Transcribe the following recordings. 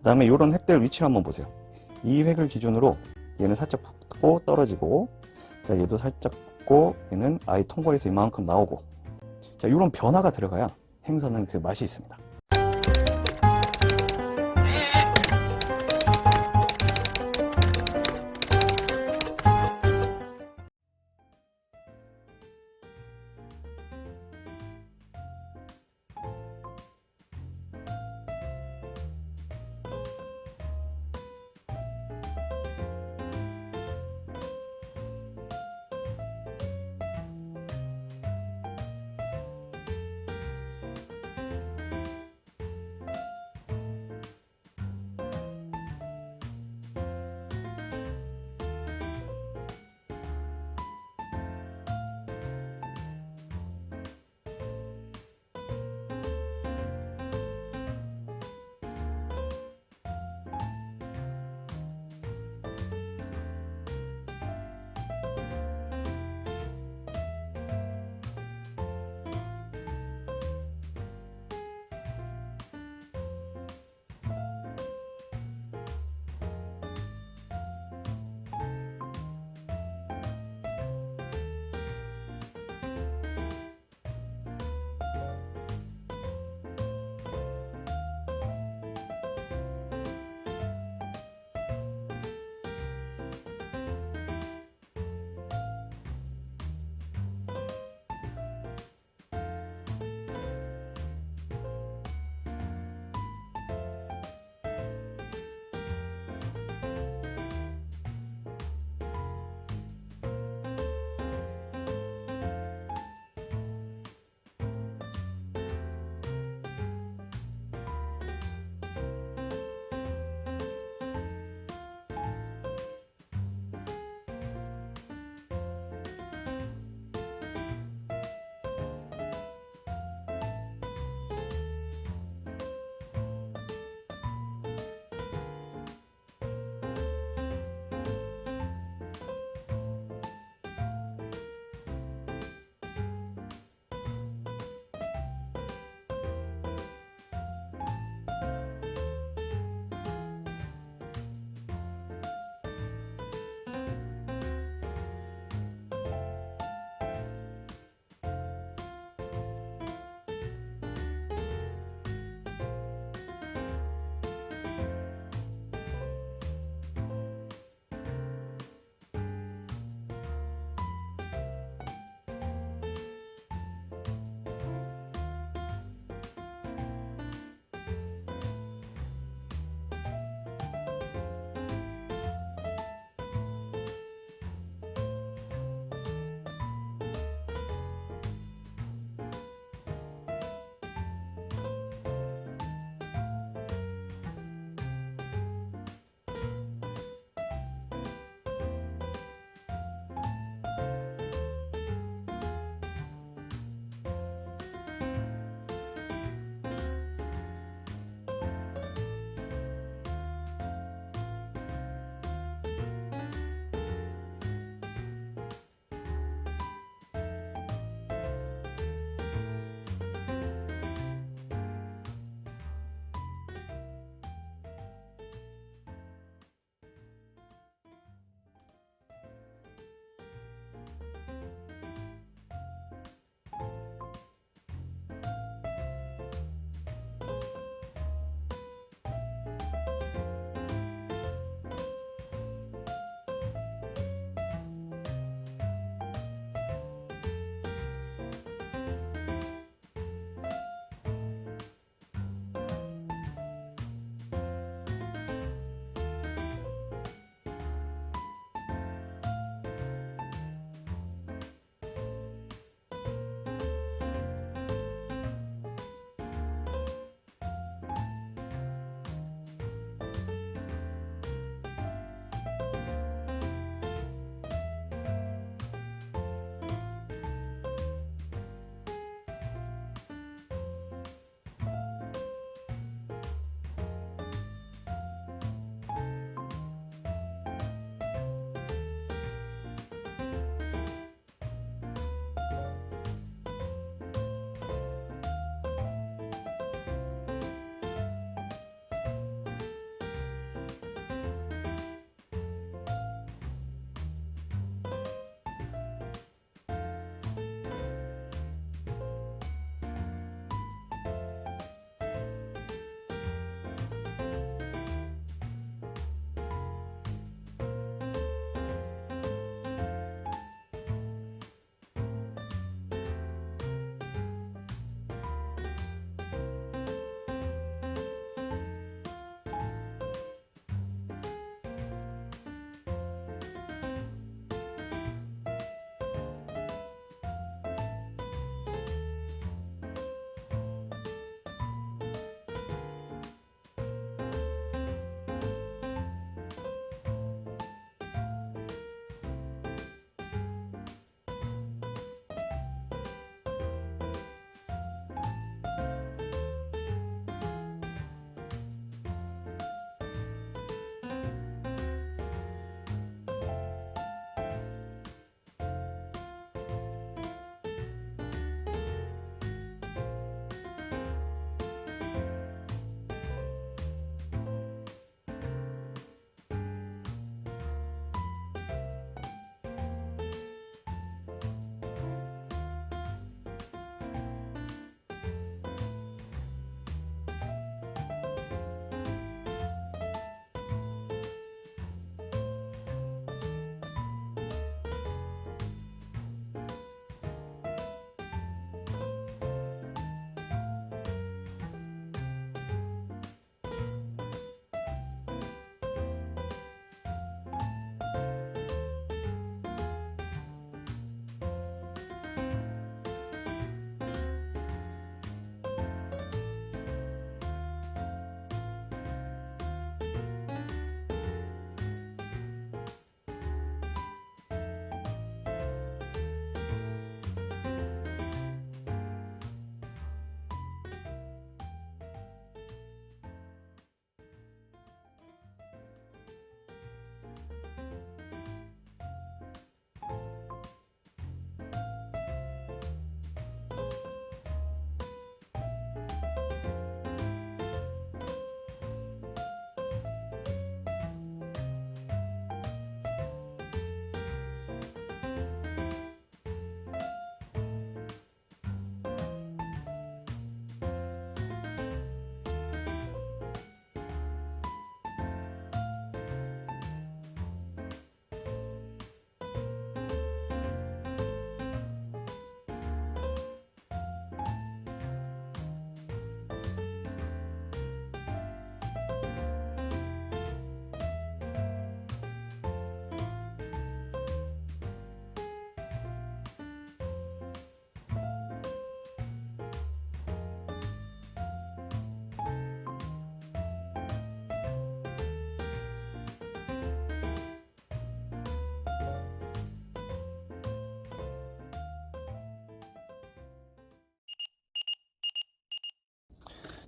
다음에 이런 획들 위치를 한번 보세요. 이 획을 기준으로 얘는 살짝 붙고 떨어지고, 자 얘도 살짝 붙고, 얘는 I 통과해서 이만큼 나오고, 자 이런 변화가 들어가야 행사는 그 맛이 있습니다.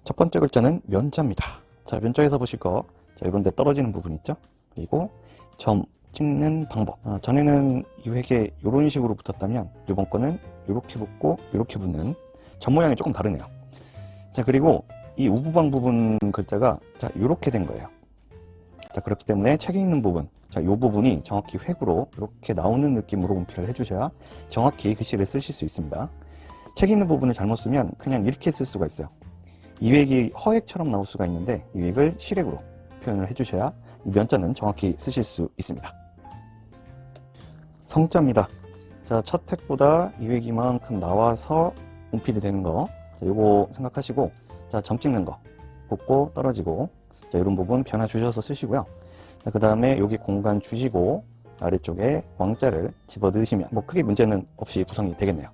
첫 번째 글자는 면자입니다. 자, 면자에서 보실 거, 자, 이런 데 떨어지는 부분 있죠? 그리고 점 찍는 방법. 전에는 이 획에 이런 식으로 붙었다면 이번 거는 이렇게 붙고 이렇게 붙는 점 모양이 조금 다르네요. 자, 그리고 이 우부방 부분 글자가 자, 이렇게 된 거예요. 자, 그렇기 때문에 책에 있는 부분, 자, 이 부분이 정확히 획으로 이렇게 나오는 느낌으로 운필을 해주셔야 정확히 글씨를 쓰실 수 있습니다. 책에 있는 부분을 잘못 쓰면 그냥 이렇게 쓸 수가 있어요. 이 획이 허획처럼 나올 수가 있는데 이 획을 실획으로 표현을 해주셔야 이 면자는 정확히 쓰실 수 있습니다. 성자입니다. 자, 첫 획보다 이 획이 이만큼 나와서 운필이 되는 거, 자, 요거 생각하시고, 자, 점 찍는 거, 붙고 떨어지고, 자, 이런 부분 변화 주셔서 쓰시고요. 그 다음에 여기 공간 주시고 아래쪽에 왕자를 집어 넣으시면 뭐 크게 문제는 없이 구성이 되겠네요.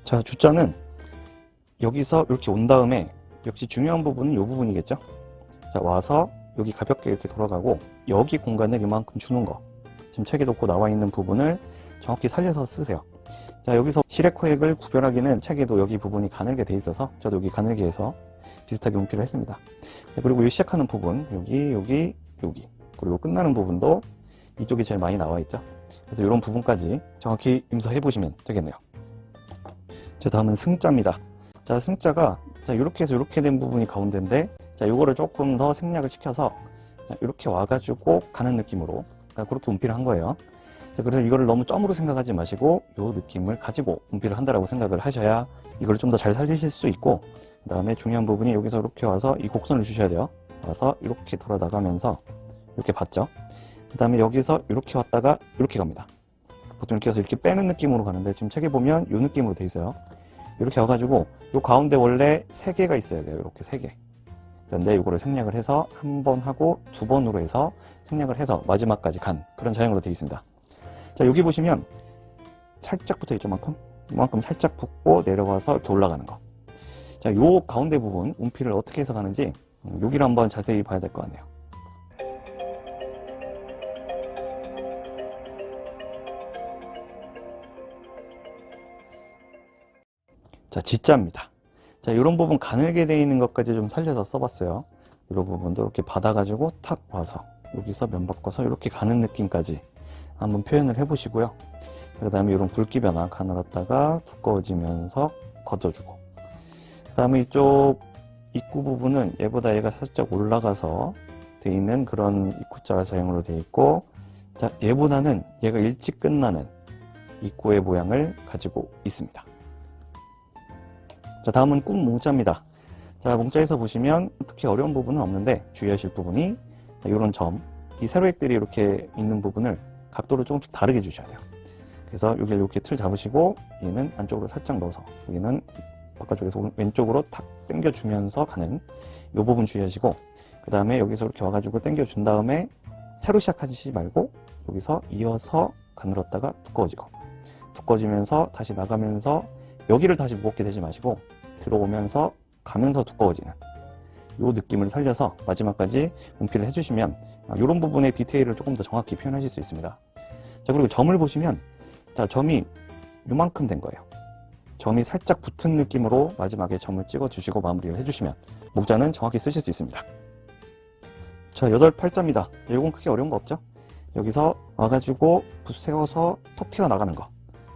자, 주자는 여기서 이렇게 온 다음에 역시 중요한 부분은 이 부분이겠죠. 자, 와서 여기 가볍게 이렇게 돌아가고 여기 공간을 이만큼 주는 거, 지금 책에 놓고 나와 있는 부분을 정확히 살려서 쓰세요. 자, 여기서 실획호획을 구별하기는 책에도 여기 부분이 가늘게 돼 있어서 저도 여기 가늘게 해서 비슷하게 운필을 했습니다. 자, 그리고 이 시작하는 부분 여기 그리고 끝나는 부분도 이쪽이 제일 많이 나와 있죠. 그래서 이런 부분까지 정확히 임서해 보시면 되겠네요. 자, 다음은 승자입니다. 자, 승자가 자, 이렇게 해서 이렇게 된 부분이 가운데인데, 자, 요거를 조금 더 생략을 시켜서 자, 이렇게 와가지고 가는 느낌으로, 그러니까 그렇게 운필을 한 거예요. 자, 그래서 이거를 너무 점으로 생각하지 마시고 요 느낌을 가지고 운필을 한다라고 생각을 하셔야 이걸 좀 더 잘 살리실 수 있고, 그 다음에 중요한 부분이 여기서 이렇게 와서 이 곡선을 주셔야 돼요. 와서 이렇게 돌아 나가면서 이렇게 봤죠. 그 다음에 여기서 이렇게 왔다가 이렇게 갑니다. 보통 이렇게 해서 이렇게 빼는 느낌으로 가는데 지금 책에 보면 이 느낌으로 돼 있어요. 이렇게 와가지고 요 가운데 원래 3개가 있어야 돼요. 이렇게 3개. 그런데 이거를 생략을 해서 한 번 하고 2번으로 해서 생략을 해서 마지막까지 간 그런 자형으로 되어 있습니다. 자, 여기 보시면 살짝 붙어 있죠. 이만큼 살짝 붙고 내려와서 이렇게 올라가는 거. 자, 요 가운데 부분 운필을 어떻게 해서 가는지 여기를 한번 자세히 봐야 될 것 같네요. 자, 지자입니다. 자, 이런 부분 가늘게 되어 있는 것까지 좀 살려서 써봤어요. 이런 부분도 이렇게 받아가지고 탁 와서 여기서 면 바꿔서 이렇게 가는 느낌까지 한번 표현을 해보시고요. 그 다음에 이런 굵기 변화 가늘었다가 두꺼워지면서 걷어주고, 그 다음에 이쪽 입구 부분은 얘보다 얘가 살짝 올라가서 되어 있는 그런 입구자 자형으로 되어 있고, 자, 얘보다는 얘가 일찍 끝나는 입구의 모양을 가지고 있습니다. 자, 다음은 꿈 몽자입니다. 자, 몽자에서 보시면 특히 어려운 부분은 없는데 주의하실 부분이 이런 점, 이 세로획들이 이렇게 있는 부분을 각도를 조금씩 다르게 주셔야 돼요. 그래서 여기 이렇게 틀 잡으시고 얘는 안쪽으로 살짝 넣어서 여기는 바깥쪽에서 왼쪽으로 탁 당겨주면서 가는 이 부분 주의하시고, 그 다음에 여기서 이렇게 와가지고 당겨준 다음에 새로 시작하지 말고 여기서 이어서 가늘었다가 두꺼워지면서 다시 나가면서 여기를 다시 무겁게 대지 마시고 들어오면서 가면서 두꺼워지는 이 느낌을 살려서 마지막까지 운필을 해주시면 이런 부분의 디테일을 조금 더 정확히 표현하실 수 있습니다. 자, 그리고 점을 보시면 자, 점이 요만큼 된 거예요. 점이 살짝 붙은 느낌으로 마지막에 점을 찍어 주시고 마무리를 해주시면 목자는 정확히 쓰실 수 있습니다. 자, 8팔자입니다. 이건 크게 어려운 거 없죠? 여기서 와가지고 붓 세워서 톡 튀어 나가는 거.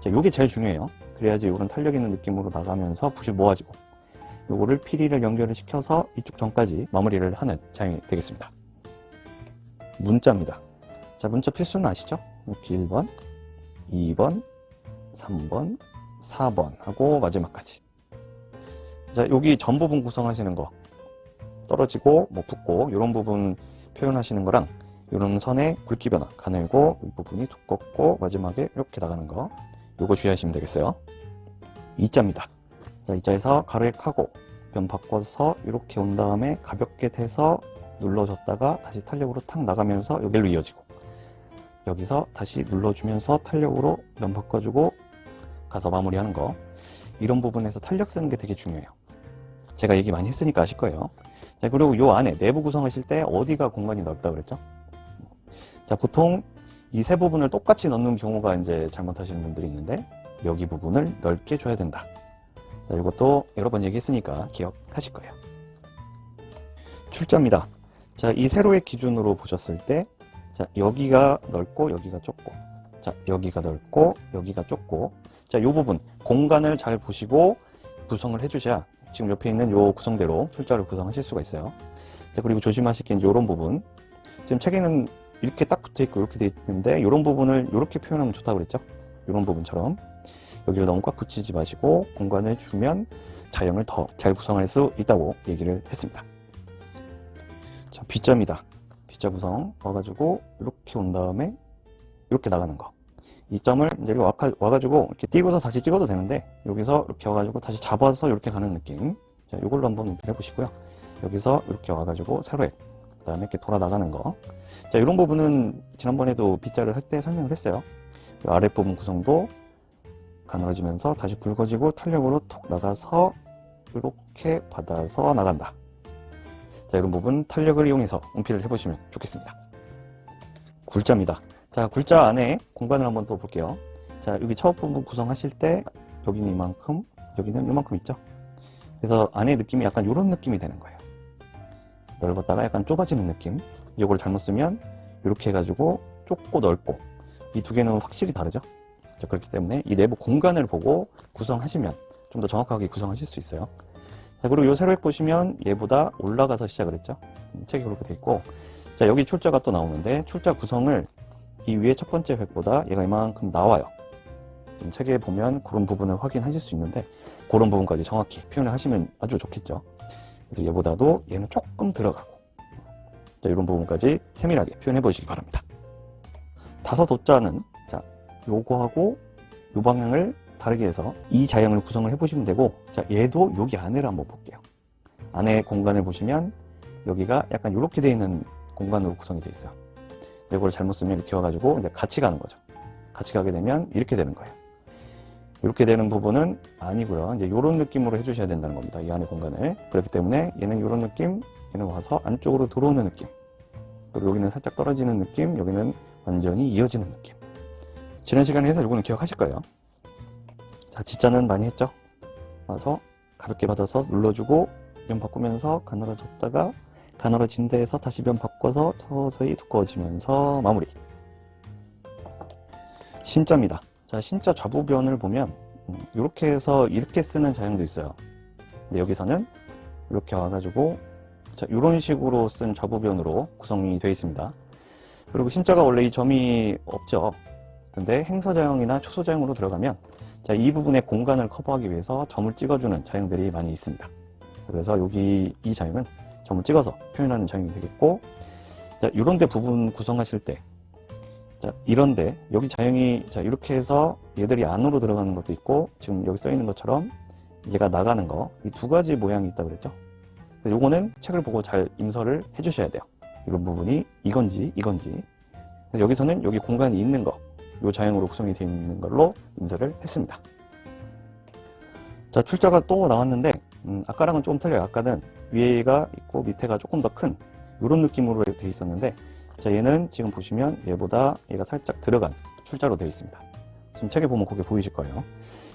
자, 요게 제일 중요해요. 그래야지 이런 탄력 있는 느낌으로 나가면서 붓이 모아지고, 요거를 피리를 연결을 시켜서 이쪽 점까지 마무리를 하는 자형이 되겠습니다. 문자입니다. 자, 문자 필수는 아시죠? 이렇게 1번, 2번, 3번, 4번 하고 마지막까지. 자, 여기 전 부분 구성하시는 거 떨어지고 뭐 붙고 이런 부분 표현하시는 거랑 이런 선의 굵기 변화 가늘고 이 부분이 두껍고 마지막에 이렇게 나가는 거, 요거 주의하시면 되겠어요. 2자입니다. 자, 2자에서 가로획하고 면 바꿔서 이렇게 온 다음에 가볍게 대서 눌러줬다가 다시 탄력으로 탁 나가면서 여기로 이어지고, 여기서 다시 눌러주면서 탄력으로 면 바꿔주고 가서 마무리하는 거. 이런 부분에서 탄력 쓰는 게 되게 중요해요. 제가 얘기 많이 했으니까 아실 거예요. 자, 그리고 요 안에 내부 구성하실 때 어디가 공간이 넓다 그랬죠? 자, 보통 이 세 부분을 똑같이 넣는 경우가 이제 잘못하시는 분들이 있는데 여기 부분을 넓게 줘야 된다. 자, 이것도 여러 번 얘기했으니까 기억하실 거예요. 출자입니다. 자, 이 세로의 기준으로 보셨을 때, 자, 여기가 넓고 여기가 좁고, 자, 여기가 넓고 여기가 좁고, 자, 요 부분 공간을 잘 보시고 구성을 해주셔야 지금 옆에 있는 요 구성대로 출자를 구성하실 수가 있어요. 자, 그리고 조심하실 게 요런 부분, 지금 책에는 이렇게 딱 붙어 있고 이렇게 돼 있는데 요런 부분을 이렇게 표현하면 좋다고 그랬죠. 요런 부분처럼 여기를 너무 꽉 붙이지 마시고 공간을 주면 자형을 더 잘 구성할 수 있다고 얘기를 했습니다. 자, B자입니다. B자 구성 와가지고 이렇게 온 다음에 이렇게 나가는 거. 이 점을 이제 와가지고 이렇게 띄고서 다시 찍어도 되는데 여기서 이렇게 와가지고 다시 잡아서 이렇게 가는 느낌. 자, 이걸로 한번 연필 해보시고요. 여기서 이렇게 와가지고 세로에 그 다음에 이렇게 돌아 나가는 거. 자, 이런 부분은 지난번에도 B자를 할 때 설명을 했어요. 아랫부분 구성도 가늘어지면서 다시 굵어지고 탄력으로 톡 나가서 이렇게 받아서 나간다. 자, 이런 부분 탄력을 이용해서 연필을 해보시면 좋겠습니다. 굴자입니다. 자, 굴자 안에 공간을 한번 또 볼게요. 자, 여기 첫 부분 구성하실 때 여기는 이만큼, 여기는 이만큼 있죠. 그래서 안에 느낌이 약간 이런 느낌이 되는 거예요. 넓었다가 약간 좁아지는 느낌. 이걸 잘못 쓰면 이렇게 해가지고 좁고 넓고 이 두 개는 확실히 다르죠. 자, 그렇기 때문에 이 내부 공간을 보고 구성하시면 좀 더 정확하게 구성하실 수 있어요. 자, 그리고 이 세로획 보시면 얘보다 올라가서 시작을 했죠. 책이 그렇게 돼 있고, 자, 여기 출자가 또 나오는데 출자 구성을 이 위에 첫 번째 획보다 얘가 이만큼 나와요. 책에 보면 그런 부분을 확인하실 수 있는데 그런 부분까지 정확히 표현을 하시면 아주 좋겠죠. 그래서 얘보다도 얘는 조금 들어가고, 자, 이런 부분까지 세밀하게 표현해 보시기 바랍니다. 다섯 호자는 자, 요거하고 요 방향을 다르게 해서 이 자형을 구성을 해 보시면 되고, 자, 얘도 여기 안에를 한번 볼게요. 안에 공간을 보시면 여기가 약간 이렇게 되어 있는 공간으로 구성이 되어 있어요. 이걸 잘못 쓰면 이렇게 와가지고 이제 같이 가는 거죠. 같이 가게 되면 이렇게 되는 거예요. 이렇게 되는 부분은 아니고요. 이제 이런 느낌으로 해주셔야 된다는 겁니다. 이 안에 공간을. 그렇기 때문에 얘는 이런 느낌, 얘는 와서 안쪽으로 들어오는 느낌. 그리고 여기는 살짝 떨어지는 느낌, 여기는 완전히 이어지는 느낌. 지난 시간에 해서 이거는 기억하실 거예요. 자, G자는 많이 했죠? 와서 가볍게 받아서 눌러주고 면 바꾸면서 가늘어졌다가 가늘어진 데에서 다시 면 바꿔서 서서히 두꺼워지면서 마무리. 신자입니다. 자, 신자 좌부변을 보면 이렇게 해서 이렇게 쓰는 자형도 있어요. 근데 여기서는 이렇게 와가지고 자, 이런 식으로 쓴 좌부변으로 구성이 되어 있습니다. 그리고 신자가 원래 이 점이 없죠. 근데 행서자형이나 초소자형으로 들어가면 자, 이 부분의 공간을 커버하기 위해서 점을 찍어주는 자형들이 많이 있습니다. 그래서 여기 이 자형은 점을 찍어서 표현하는 자형이 되겠고, 자, 이런데 부분 구성하실 때, 자, 이런데 여기 자형이 자, 이렇게 해서 얘들이 안으로 들어가는 것도 있고, 지금 여기 써 있는 것처럼 얘가 나가는 거, 이 두 가지 모양이 있다고 그랬죠. 요거는 책을 보고 잘 임설을 해주셔야 돼요. 이런 부분이 이건지 이건지. 그래서 여기서는 여기 공간이 있는 거, 요 자형으로 구성이 되어 있는 걸로 임설을 했습니다. 자, 출자가 또 나왔는데 아까랑은 조금 틀려요. 아까는 위에가 있고 밑에가 조금 더 큰 이런 느낌으로 되어 있었는데, 자, 얘는 지금 보시면 얘보다 얘가 살짝 들어간 출자로 되어 있습니다. 지금 책에 보면 그게 보이실 거예요.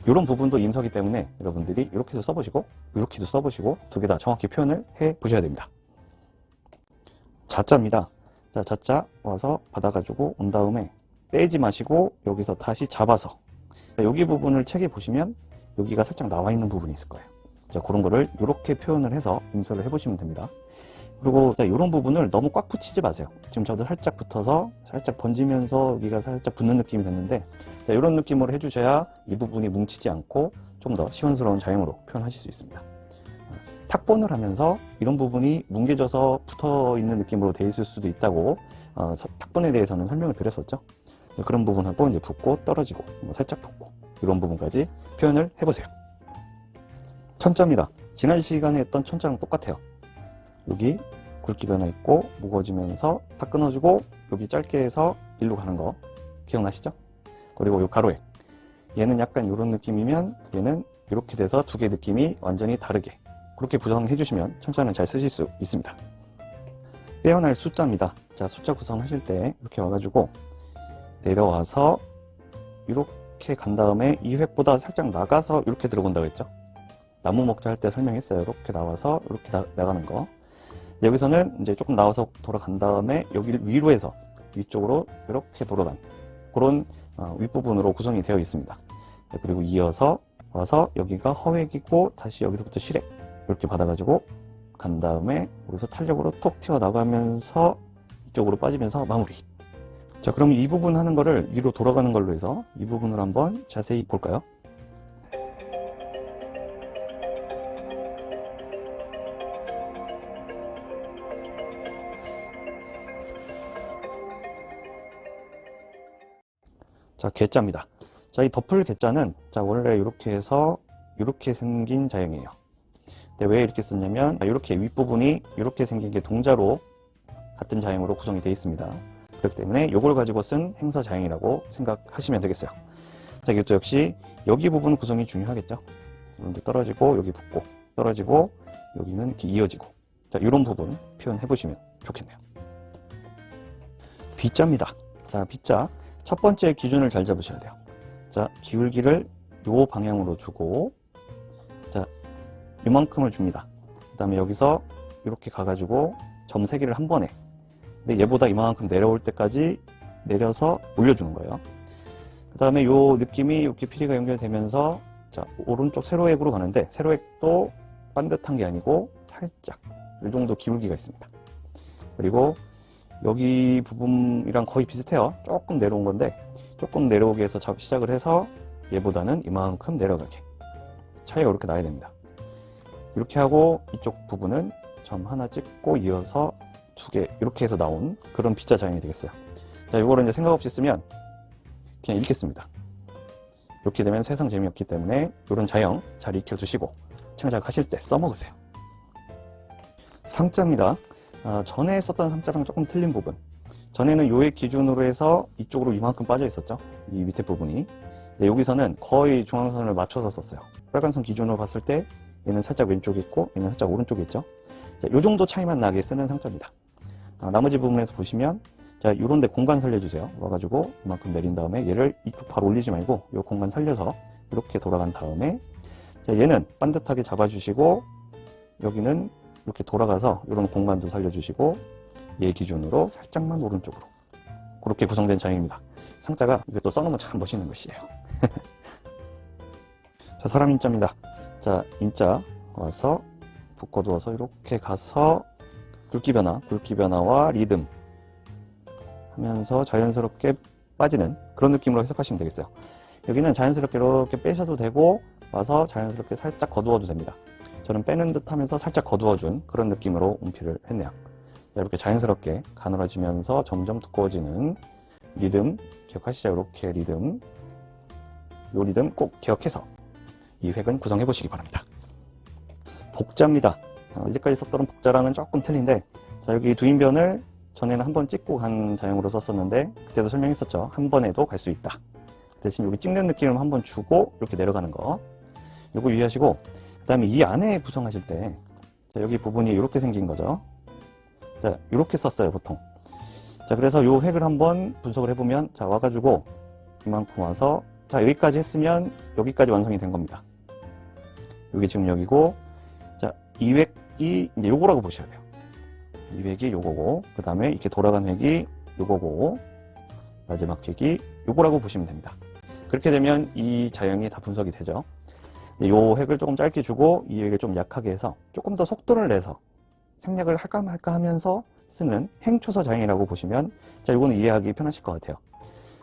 이런 부분도 임서기 때문에 여러분들이 이렇게도 써보시고 이렇게도 써보시고 두 개 다 정확히 표현을 해 보셔야 됩니다. 자자입니다. 자, 자자 와서 받아가지고 온 다음에 떼지 마시고 여기서 다시 잡아서, 여기 부분을 책에 보시면 여기가 살짝 나와 있는 부분이 있을 거예요. 자, 그런 거를 이렇게 표현을 해서 임설을 해보시면 됩니다. 그리고 자, 이런 부분을 너무 꽉 붙이지 마세요. 지금 저도 살짝 붙어서 살짝 번지면서 여기가 살짝 붙는 느낌이 됐는데, 자, 이런 느낌으로 해주셔야 이 부분이 뭉치지 않고 좀 더 시원스러운 자형으로 표현하실 수 있습니다. 탁본을 하면서 이런 부분이 뭉개져서 붙어 있는 느낌으로 되어 있을 수도 있다고 탁본에 대해서는 설명을 드렸었죠. 그런 부분하고 이제 붙고 떨어지고 살짝 붙고 이런 부분까지 표현을 해보세요. 천자입니다. 지난 시간에 했던 천자랑 똑같아요. 여기 굵기가 하나 있고 무거워지면서 다 끊어주고 여기 짧게 해서 일로 가는 거 기억나시죠? 그리고 이 가로에 얘는 약간 이런 느낌이면 얘는 이렇게 돼서 두 개 느낌이 완전히 다르게 그렇게 구성해 주시면 천자는 잘 쓰실 수 있습니다. 빼어날 숫자입니다. 자, 숫자 구성하실 때 이렇게 와가지고 내려와서 이렇게 간 다음에 이 획보다 살짝 나가서 이렇게 들어본다고 했죠. 나무 먹자 할 때 설명했어요. 이렇게 나와서 이렇게 나가는 거. 여기서는 이제 조금 나와서 돌아간 다음에 여기를 위로 해서 위쪽으로 이렇게 돌아간 그런 윗부분으로 구성이 되어 있습니다. 그리고 이어서 와서 여기가 허획이고 다시 여기서부터 실액 이렇게 받아가지고 간 다음에 여기서 탄력으로 톡 튀어나가면서 이쪽으로 빠지면서 마무리. 자, 그럼 이 부분 하는 거를 위로 돌아가는 걸로 해서 이 부분을 한번 자세히 볼까요? 자, 개자입니다. 자, 이 덮을 개자는 자, 원래 이렇게 해서 이렇게 생긴 자형이에요. 근데 왜 이렇게 썼냐면 이렇게 윗부분이 이렇게 생긴 게 동자로 같은 자형으로 구성이 되어 있습니다. 그렇기 때문에 이걸 가지고 쓴 행서 자형이라고 생각하시면 되겠어요. 자, 이것도 역시 여기 부분 구성이 중요하겠죠. 이런데 떨어지고 여기 붙고 떨어지고 여기는 이렇게 이어지고 자, 이런 부분 표현해 보시면 좋겠네요. B자입니다. 자, B자 첫 번째 기준을 잘 잡으셔야 돼요. 자, 기울기를 요 방향으로 주고 자, 요만큼을 줍니다. 그 다음에 여기서 이렇게 가가지고 점 3개를 한 번에 근데 얘보다 이만큼 내려올 때까지 내려서 올려주는 거예요. 그 다음에 요 느낌이 이렇게 피리가 연결되면서 자, 오른쪽 세로액으로 가는데 세로액도 반듯한 게 아니고 살짝 이 정도 기울기가 있습니다. 그리고 여기 부분이랑 거의 비슷해요. 조금 내려온 건데 조금 내려오게 해서 시작을 해서 얘보다는 이만큼 내려가게 차이가 이렇게 나야 됩니다. 이렇게 하고 이쪽 부분은 점 하나 찍고 이어서 2개 이렇게 해서 나온 그런 B자 자형이 되겠어요. 자, 이거를 이제 생각 없이 쓰면 그냥 읽겠습니다. 이렇게 되면 세상 재미없기 때문에 이런 자형 잘 익혀두시고 창작하실 때 써먹으세요. 상자입니다. 전에 썼던 상자랑 조금 틀린 부분. 전에는 요액 기준으로 해서 이쪽으로 이만큼 빠져 있었죠. 이 밑에 부분이. 근데 여기서는 거의 중앙선을 맞춰서 썼어요. 빨간선 기준으로 봤을 때 얘는 살짝 왼쪽에 있고 얘는 살짝 오른쪽에 있죠. 자, 요 정도 차이만 나게 쓰는 상자입니다. 나머지 부분에서 보시면 자, 요런데 공간 살려주세요. 와가지고 이만큼 내린 다음에 얘를 이쪽 바로 올리지 말고 요 공간 살려서 이렇게 돌아간 다음에 자, 얘는 반듯하게 잡아주시고 여기는 이렇게 돌아가서 이런 공간도 살려주시고 얘 기준으로 살짝만 오른쪽으로 그렇게 구성된 자형입니다. 상자가 이것도 써놓으면 참 멋있는 것이에요. 자, 사람 인자입니다. 자, 인자 와서 묶어두어서 이렇게 가서 굵기 변화와 리듬 하면서 자연스럽게 빠지는 그런 느낌으로 해석하시면 되겠어요. 여기는 자연스럽게 이렇게 빼셔도 되고 와서 자연스럽게 살짝 거두어도 됩니다. 저는 빼는 듯 하면서 살짝 거두어준 그런 느낌으로 운필을 했네요. 이렇게 자연스럽게 가늘어지면서 점점 두꺼워지는 리듬 기억하시죠? 이렇게 리듬 요 리듬 꼭 기억해서 이 획은 구성해 보시기 바랍니다. 복자입니다. 이제까지 썼던 복자랑은 조금 틀린데 자, 여기 두인변을 전에는 한 번 찍고 간 자형으로 썼었는데 그때도 설명했었죠. 한 번에도 갈 수 있다. 대신 여기 찍는 느낌을 한 번 주고 이렇게 내려가는 거 요거 유의하시고 그 다음에 이 안에 구성하실 때 자, 여기 부분이 이렇게 생긴 거죠. 자, 이렇게 썼어요 보통. 자, 그래서 요 획을 한번 분석을 해보면 자, 와가지고 이만큼 와서 자, 여기까지 했으면 여기까지 완성이 된 겁니다. 여기 지금 여기고 자, 이 획이 이제 요거라고 보셔야 돼요. 이 획이 요거고 그 다음에 이렇게 돌아간 획이 요거고 마지막 획이 요거라고 보시면 됩니다. 그렇게 되면 이 자형이 다 분석이 되죠. 요 획을 조금 짧게 주고 이 획을 좀 약하게 해서 조금 더 속도를 내서 생략을 할까 말까 하면서 쓰는 행초서 자형이라고 보시면 자, 요거는 이해하기 편하실 것 같아요.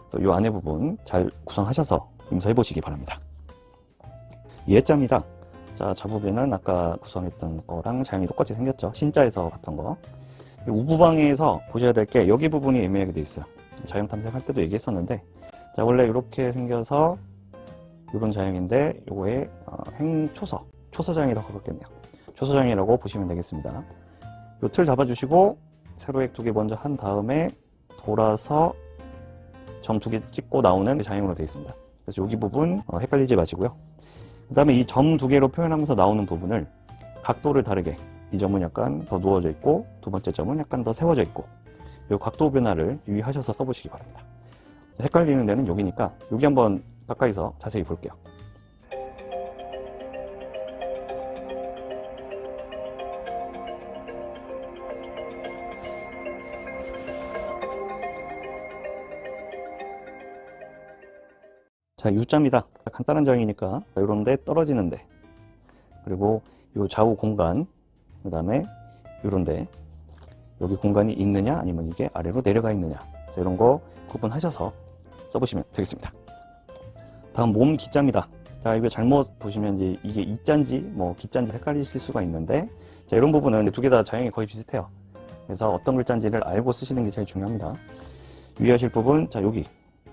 그래서 요 안에 부분 잘 구성하셔서 임서해 보시기 바랍니다. 예자입니다. 자, 자부배는 아까 구성했던 거랑 자형이 똑같이 생겼죠. 신자에서 봤던 거. 우부방에서 보셔야 될 게 여기 부분이 애매하게 돼 있어요. 자형 탐색할 때도 얘기했었는데 자, 원래 이렇게 생겨서 이런 자형인데 요거의 행초서, 초서자형이 더 가깝겠네요. 초서자형이라고 보시면 되겠습니다. 요 틀 잡아주시고 세로액 2개 먼저 한 다음에 돌아서 점 2개 찍고 나오는 자형으로 되어 있습니다. 그래서 여기 부분 헷갈리지 마시고요. 그 다음에 이 점 2개로 표현하면서 나오는 부분을 각도를 다르게 이 점은 약간 더 누워져 있고 두 번째 점은 약간 더 세워져 있고 이 각도 변화를 유의하셔서 써보시기 바랍니다. 헷갈리는 데는 여기니까 여기 한번 가까이서 자세히 볼게요. 자, U자입니다. 간단한 자형이니까 이런데 떨어지는데, 그리고 요 좌우 공간, 그 다음에 요런데 여기 공간이 있느냐 아니면 이게 아래로 내려가 있느냐, 자, 이런 거 구분하셔서 써보시면 되겠습니다. 다음 몸 기자입니다. 자, 이거 잘못 보시면 이게 이자인지 뭐 기자인지 헷갈리실 수가 있는데, 자, 이런 부분은 두 개 다 자형이 거의 비슷해요. 그래서 어떤 글자인지를 알고 쓰시는 게 제일 중요합니다. 유의하실 부분, 자, 여기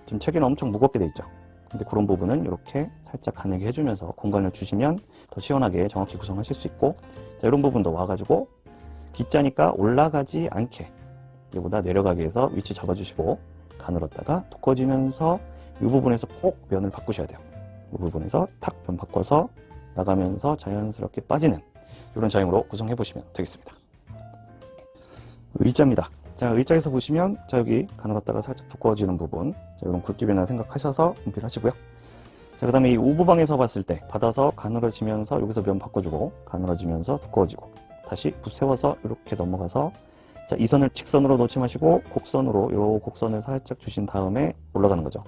지금 책에는 엄청 무겁게 돼 있죠. 근데 그런 부분은 이렇게 살짝 가늘게 해주면서 공간을 주시면 더 시원하게 정확히 구성하실 수 있고, 자, 이런 부분도 와가지고 기자니까 올라가지 않게 이보다 내려가게 해서 위치 잡아주시고, 가늘었다가 두꺼워지면서 이 부분에서 꼭 면을 바꾸셔야 돼요. 이 부분에서 탁 면 바꿔서 나가면서 자연스럽게 빠지는 이런 자형으로 구성해 보시면 되겠습니다. 의자입니다. 자, 의자에서 보시면, 자, 여기 가늘었다가 살짝 두꺼워지는 부분, 자, 이런 굵기변화 생각하셔서 분필하시고요. 자, 그 다음에 이 우부방에서 봤을 때 받아서 가늘어지면서 여기서 면 바꿔주고, 가늘어지면서 두꺼워지고, 다시 붓 세워서 이렇게 넘어가서, 자, 이 선을 직선으로 놓지 마시고 곡선으로, 요 곡선을 살짝 주신 다음에 올라가는 거죠.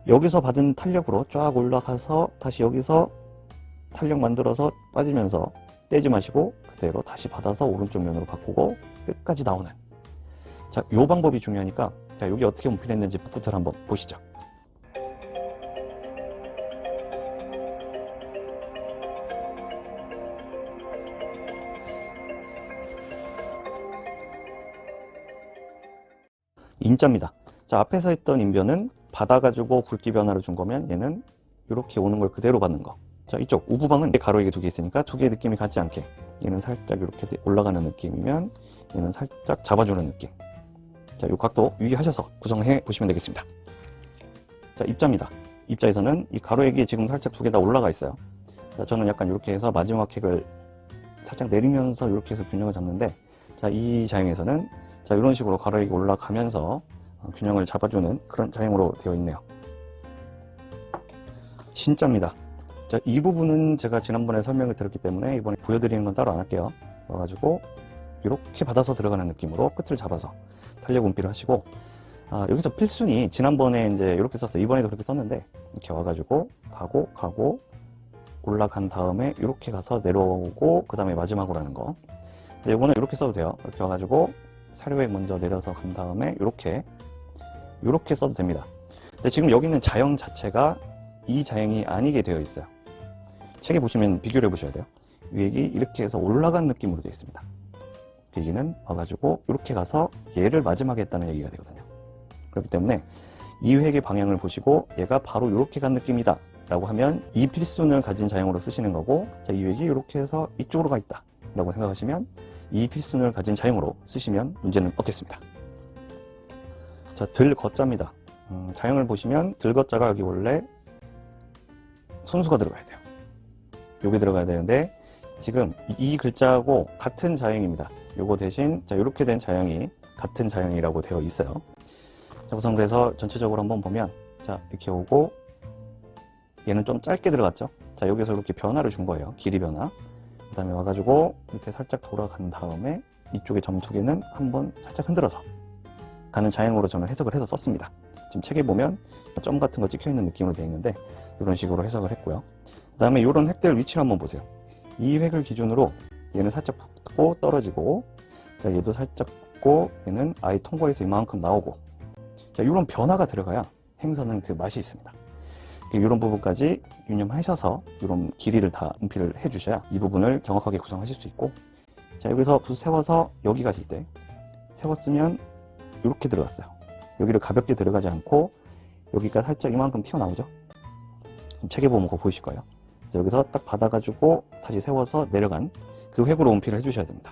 여기서 받은 탄력으로 쫙 올라가서 다시 여기서 탄력 만들어서 빠지면서 떼지 마시고 그대로 다시 받아서 오른쪽 면으로 바꾸고 끝까지 나오는, 자, 요 방법이 중요하니까, 자, 여기 어떻게 분필했는지 붓부터 한번 보시죠. 인자입니다. 자, 앞에서 했던 인변은 받아가지고 굵기 변화를 준 거면 얘는 이렇게 오는 걸 그대로 받는 거. 자, 이쪽 우부방은 가로에게 두 개 있으니까 두 개의 느낌이 같지 않게, 얘는 살짝 이렇게 올라가는 느낌이면 얘는 살짝 잡아주는 느낌. 자, 이 각도 유의하셔서 구성해 보시면 되겠습니다. 자, 입자입니다. 입자에서는 이 가로액이 지금 살짝 두 개 다 올라가 있어요. 자, 저는 약간 이렇게 해서 마지막 획을 살짝 내리면서 이렇게 해서 균형을 잡는데, 자, 이 자형에서는, 자, 이런 식으로 가로액이 올라가면서 균형을 잡아주는 그런 자형으로 되어 있네요. 신자입니다. 자, 이 부분은 제가 지난번에 설명을 드렸기 때문에 이번에 보여드리는 건 따로 안 할게요. 넣어가지고 이렇게 받아서 들어가는 느낌으로 끝을 잡아서 탄력 분필을 하시고, 여기서 필순이 지난번에 이제 이렇게 썼어요. 이번에도 그렇게 썼는데, 이렇게 와가지고 가고 올라간 다음에 이렇게 가서 내려오고 그 다음에 마지막으로 하는 거. 근데 이거는 이렇게 써도 돼요. 이렇게 와가지고 사료액 먼저 내려서 간 다음에 이렇게 써도 됩니다. 근데 지금 여기 있는 자형 자체가 이 자형이 아니게 되어 있어요. 책에 보시면 비교를 해보셔야 돼요. 위액이 이렇게 해서 올라간 느낌으로 되어 있습니다. 여기는 와가지고 이렇게 가서 얘를 마지막에 했다는 얘기가 되거든요. 그렇기 때문에 이 획의 방향을 보시고 얘가 바로 이렇게 간 느낌이다 라고 하면 이 필순을 가진 자형으로 쓰시는 거고, 자, 이 획이 이렇게 해서 이쪽으로 가 있다 라고 생각하시면 이 필순을 가진 자형으로 쓰시면 문제는 없겠습니다. 자, 들거자입니다. 자형을 보시면 들거자가 여기 원래 손수가 들어가야 돼요. 여기 들어가야 되는데 지금 이 글자하고 같은 자형입니다. 요거 대신, 자, 이렇게 된 자형이 같은 자형이라고 되어 있어요. 자, 우선 그래서 전체적으로 한번 보면, 자, 이렇게 오고 얘는 좀 짧게 들어갔죠. 자, 여기서 이렇게 변화를 준 거예요. 길이 변화. 그 다음에 와가지고 밑에 살짝 돌아간 다음에 이쪽에 점 두 개는 한번 살짝 흔들어서 가는 자형으로 저는 해석을 해서 썼습니다. 지금 책에 보면 점 같은 거 찍혀 있는 느낌으로 되어 있는데 이런 식으로 해석을 했고요. 그 다음에 이런 획들 위치를 한번 보세요. 이 획을 기준으로 얘는 살짝 붙고 떨어지고, 자, 얘도 살짝 붙고, 얘는 아예 통과해서 이만큼 나오고, 자, 이런 변화가 들어가야 행선은 그 맛이 있습니다. 이런 부분까지 유념하셔서 이런 길이를 다 분필을 해주셔야 이 부분을 정확하게 구성하실 수 있고, 자, 여기서 붓 세워서 여기 가실 때 세웠으면 이렇게 들어갔어요. 여기를 가볍게 들어가지 않고 여기가 살짝 이만큼 튀어나오죠. 책에 보면 그거 보이실 거예요. 여기서 딱 받아가지고 다시 세워서 내려간 그 획으로 분필을 해주셔야 됩니다.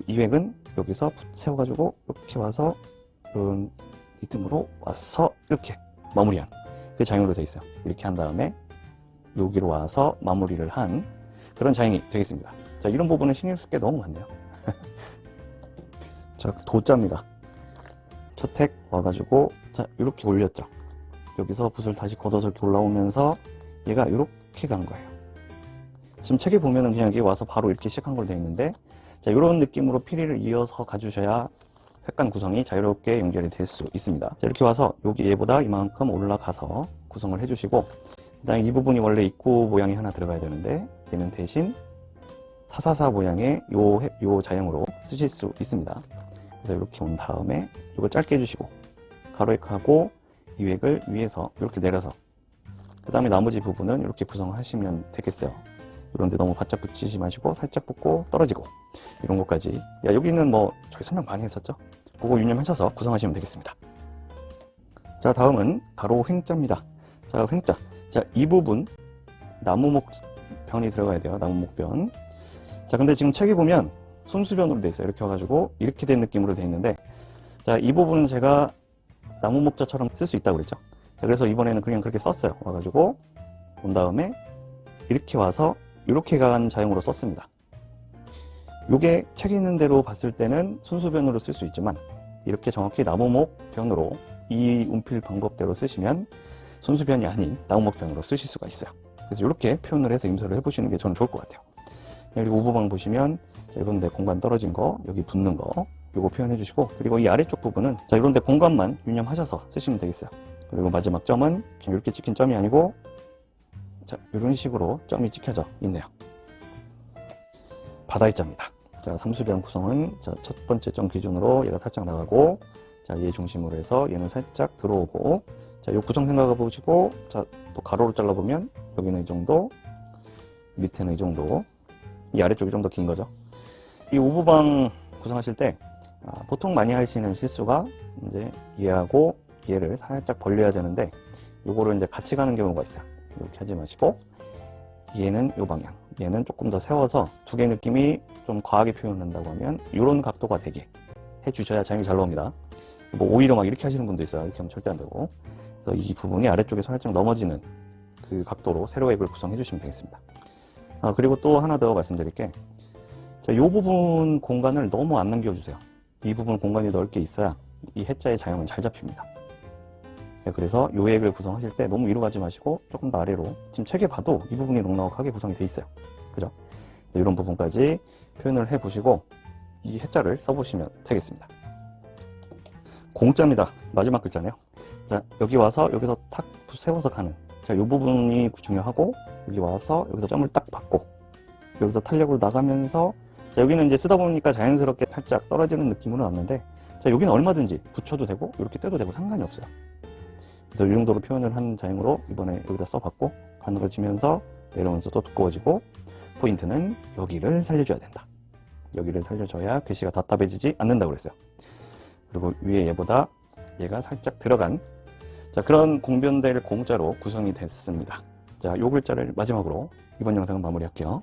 이 획은 여기서 붓 세워가지고 이렇게 와서 이런 리듬으로 와서 이렇게 마무리한 그 자형으로 되어 있어요. 이렇게 한 다음에 여기로 와서 마무리를 한 그런 자형이 되겠습니다. 자, 이런 부분은 신경 쓸 게 너무 많네요. 자, 도자입니다. 첫 획 와가지고, 자, 이렇게 올렸죠. 여기서 붓을 다시 걷어서 이렇게 올라오면서 얘가 이렇게 간 거예요. 지금 책에 보면은 그냥 여기 와서 바로 이렇게 시작한 걸로 되어 있는데, 자, 이런 느낌으로 피리를 이어서 가주셔야 획간 구성이 자유롭게 연결이 될 수 있습니다. 자, 이렇게 와서 여기 얘보다 이만큼 올라가서 구성을 해주시고, 그 다음에 이 부분이 원래 입구 모양이 하나 들어가야 되는데 얘는 대신 444 모양의 요 자형으로 쓰실 수 있습니다. 그래서 이렇게 온 다음에 이거 짧게 해주시고 가로획하고 이 획을 위에서 이렇게 내려서 그 다음에 나머지 부분은 이렇게 구성하시면 되겠어요. 이런데 너무 바짝 붙이지 마시고 살짝 붙고 떨어지고 이런 것까지. 야, 여기는 뭐 저희 설명 많이 했었죠? 그거 유념하셔서 구성하시면 되겠습니다. 자, 다음은 가로 횡자입니다. 자, 횡자. 자, 이 부분 나무목 변이 들어가야 돼요. 나무목변. 자, 근데 지금 책에 보면 순수변으로 돼 있어요. 이렇게 와가지고 이렇게 된 느낌으로 돼 있는데, 자, 이 부분은 제가 나무목자처럼 쓸 수 있다고 그랬죠. 자, 그래서 이번에는 그냥 그렇게 썼어요. 와가지고 온 다음에 이렇게 와서 이렇게 간 자형으로 썼습니다. 요게 책에 있는 대로 봤을 때는 순수변으로 쓸 수 있지만 이렇게 정확히 나무목변으로 이 운필 방법대로 쓰시면 순수변이 아닌 나무목변으로 쓰실 수가 있어요. 그래서 이렇게 표현을 해서 임서를 해보시는 게 저는 좋을 것 같아요. 그리고 우부방 보시면 자, 이런데 공간 떨어진 거, 여기 붙는 거 요거 표현해 주시고, 그리고 이 아래쪽 부분은 자, 이런데 공간만 유념하셔서 쓰시면 되겠어요. 그리고 마지막 점은 그냥 이렇게 찍힌 점이 아니고 자, 이런 식으로 점이 찍혀져 있네요. 바다일자입니다. 자, 삼수변 구성은 자, 첫 번째 점 기준으로 얘가 살짝 나가고, 자, 얘 중심으로 해서 얘는 살짝 들어오고, 자, 요 구성 생각해 보시고, 자, 또 가로로 잘라보면 여기는 이 정도, 밑에는 이 정도, 이 아래쪽이 좀 더 긴 거죠. 이 우부방 구성하실 때 보통 많이 하시는 실수가 이제 얘하고 얘를 살짝 벌려야 되는데 요거를 이제 같이 가는 경우가 있어요. 이렇게 하지 마시고 얘는 요 방향, 얘는 조금 더 세워서 두 개 느낌이 좀 과하게 표현한다고 하면 이런 각도가 되게 해주셔야 자연이 잘 나옵니다. 뭐 오히려 막 이렇게 하시는 분도 있어요. 이렇게 하면 절대 안 되고. 그래서 이 부분이 아래쪽에서 살짝 넘어지는 그 각도로 세로 획을 구성해 주시면 되겠습니다. 그리고 또 하나 더 말씀드릴게. 자, 이 부분 공간을 너무 안 남겨주세요. 이 부분 공간이 넓게 있어야 이 해자의 자형은 잘 잡힙니다. 네, 그래서 이 획을 구성하실 때 너무 위로 가지 마시고 조금 더 아래로, 지금 책에 봐도 이 부분이 넉넉하게 구성이 돼 있어요. 그죠? 네, 이런 부분까지 표현을 해 보시고 이 해자를 써보시면 되겠습니다. 공자입니다. 마지막 글자네요. 자, 여기 와서 여기서 탁 세워서 가는, 자, 이 부분이 중요하고, 여기 와서 여기서 점을 딱 받고 여기서 탄력으로 나가면서, 자, 여기는 이제 쓰다 보니까 자연스럽게 살짝 떨어지는 느낌으로 났는데, 자, 여기는 얼마든지 붙여도 되고 이렇게 떼도 되고 상관이 없어요. 그래서 이 정도로 표현을 한 자형으로 이번에 여기다 써봤고, 가늘어지면서 내려오면서 또 두꺼워지고, 포인트는 여기를 살려줘야 된다. 여기를 살려줘야 글씨가 답답해지지 않는다고 그랬어요. 그리고 위에 얘보다 얘가 살짝 들어간, 자, 그런 공변될 공자로 구성이 됐습니다. 자, 요 글자를 마지막으로 이번 영상은 마무리할게요.